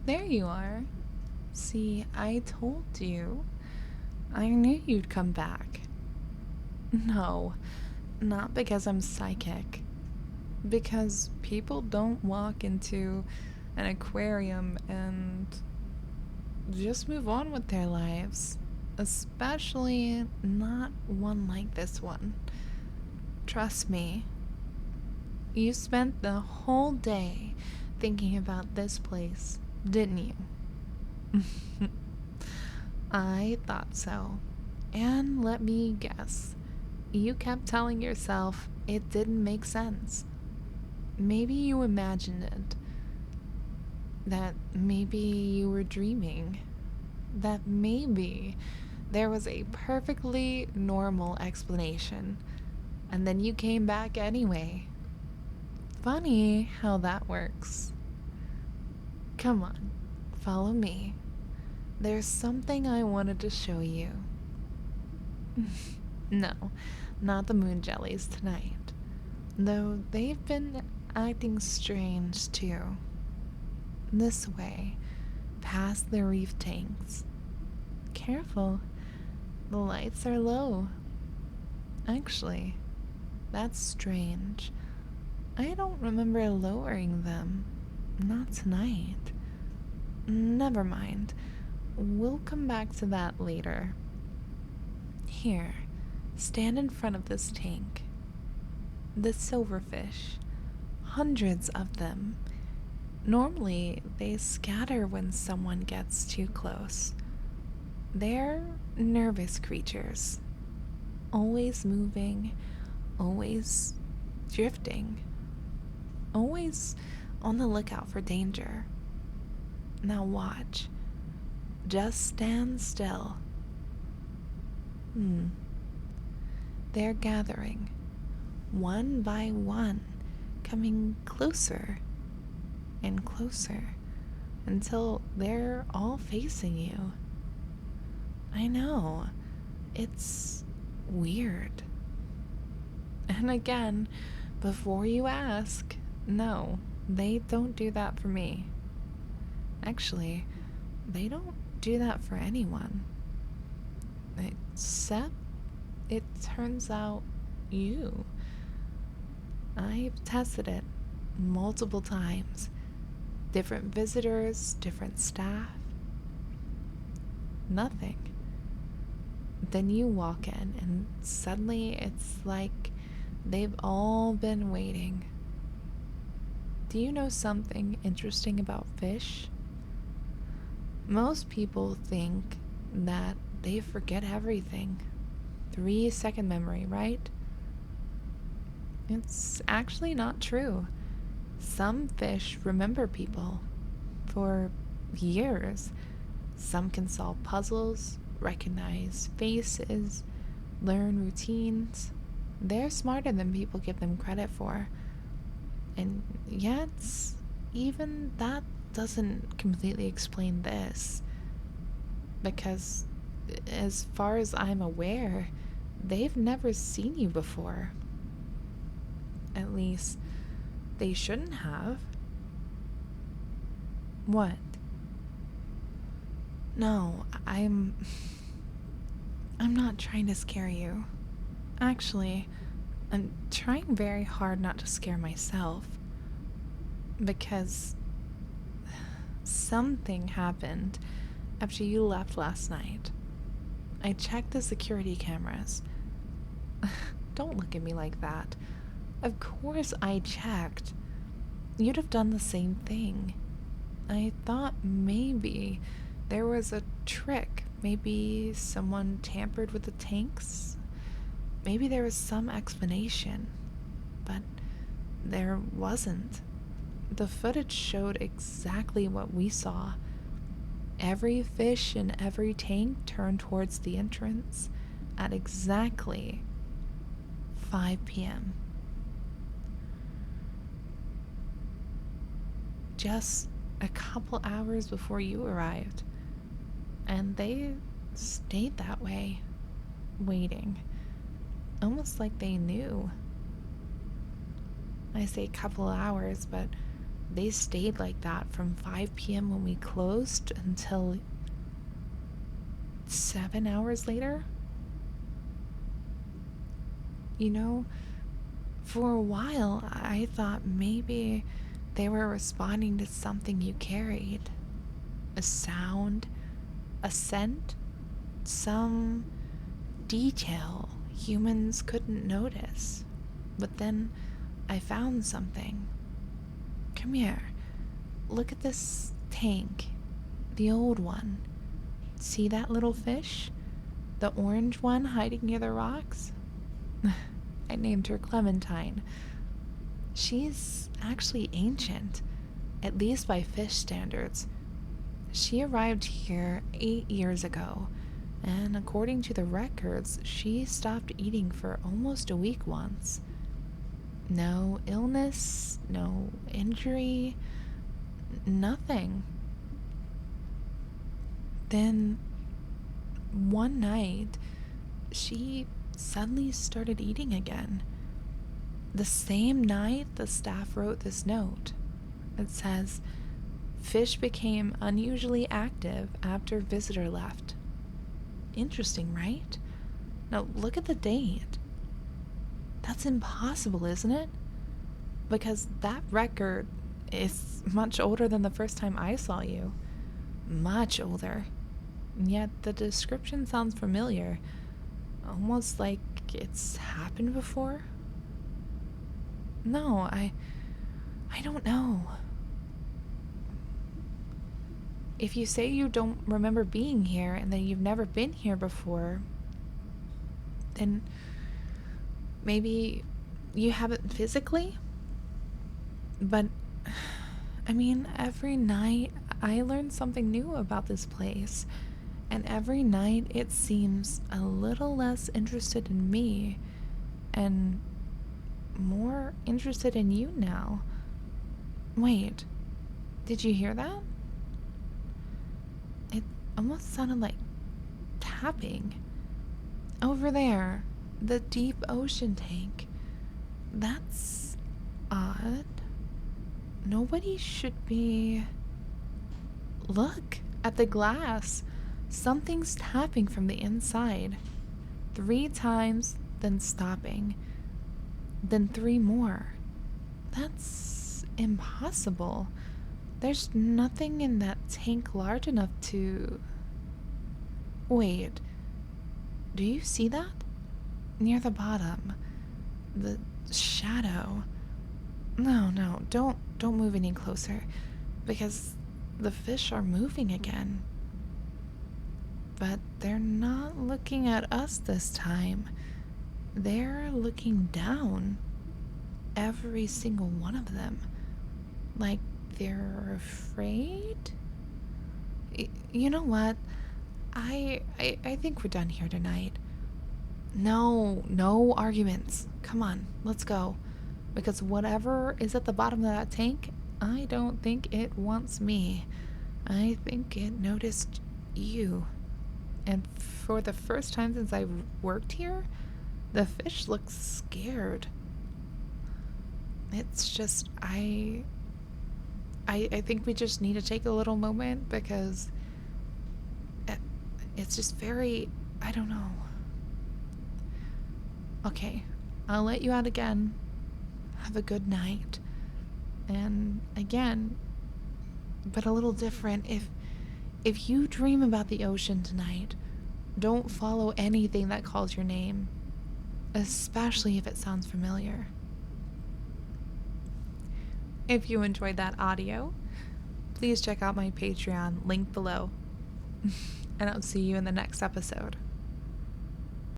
there you are. See, I told you. I knew you'd come back. No, not because I'm psychic. Because people don't walk into an aquarium and just move on with their lives. Especially not one like this one. Trust me. You spent the whole day thinking about this place, didn't you? I thought so. And let me guess. You kept telling yourself it didn't make sense. Maybe you imagined it. That maybe you were dreaming. That maybe there was a perfectly normal explanation. And then you came back anyway. Funny how that works. Come on, follow me. There's something I wanted to show you. No, not the moon jellies tonight. Though they've been acting strange too. This way, past the reef tanks. Careful, the lights are low. Actually, that's strange. I don't remember lowering them. Not tonight. Never mind. We'll come back to that later. Here, stand in front of this tank. The silverfish. Hundreds of them. Normally, they scatter when someone gets too close. They're nervous creatures. Always moving, always drifting, always on the lookout for danger. Now watch. Just stand still. They're gathering, one by one, coming closer and closer until they're all facing you. I know, it's weird. And again, before you ask, no, they don't do that for me. Actually, they don't do that for anyone. Except, it turns out, you. I've tested it multiple times. Different visitors, different staff. Nothing. Then you walk in, and suddenly it's like they've all been waiting. Do you know something interesting about fish? Most people think that they forget everything. 3-second memory, right? It's actually not true. Some fish remember people for years. Some can solve puzzles, recognize faces, learn routines. They're smarter than people give them credit for. And yet, even that doesn't completely explain this. Because, as far as I'm aware, they've never seen you before. At least, they shouldn't have. What? No, I'm not trying to scare you. Actually, I'm trying very hard not to scare myself. Because something happened after you left last night. I checked the security cameras. Don't look at me like that. Of course I checked. You'd have done the same thing. I thought maybe there was a trick. Maybe someone tampered with the tanks. Maybe there was some explanation. But there wasn't. The footage showed exactly what we saw. Every fish in every tank turned towards the entrance at exactly 5 p.m. Just a couple hours before you arrived. And they stayed that way, waiting, almost like they knew. I say couple hours, but they stayed like that from 5 p.m. when we closed until 7 hours later. You know, for a while, I thought maybe they were responding to something you carried. A sound, a scent, some detail humans couldn't notice. But then I found something. Come here. Look at this tank. The old one. See that little fish? The orange one hiding near the rocks? I named her Clementine. She's actually ancient, at least by fish standards. She arrived here 8 years ago, and according to the records, she stopped eating for almost a week once. No illness, no injury, nothing. Then, one night, she suddenly started eating again. The same night the staff wrote this note. It says, "Fish became unusually active after visitor left." Interesting, right? Now look at the date. That's impossible, isn't it? Because that record is much older than the first time I saw you. Much older. And yet the description sounds familiar. Almost like it's happened before. No, I don't know. If you say you don't remember being here and that you've never been here before, then maybe you haven't physically? But, I mean, every night I learn something new about this place. And every night it seems a little less interested in me and more interested in you now. Wait, did you hear that? It almost sounded like tapping. Over there, the deep ocean tank. That's odd. Nobody should be... Look at the glass. Something's tapping from the inside. 3 times, then stopping. Then 3 more. That's impossible. There's nothing in that tank large enough to... Wait. Do you see that? Near the bottom. The shadow. No, don't move any closer. Because the fish are moving again. But they're not looking at us this time. They're looking down. Every single one of them. Like they're afraid? You know what? I think we're done here tonight. No arguments. Come on, let's go. Because whatever is at the bottom of that tank, I don't think it wants me. I think it noticed you. And for the first time since I've worked here, the fish looks scared. It's just, I think we just need to take a little moment because it's just very, I don't know. Okay, I'll let you out again. Have a good night. And again, but a little different, if you dream about the ocean tonight, don't follow anything that calls your name, especially if it sounds familiar. If you enjoyed that audio, please check out my Patreon, link below. And I'll see you in the next episode.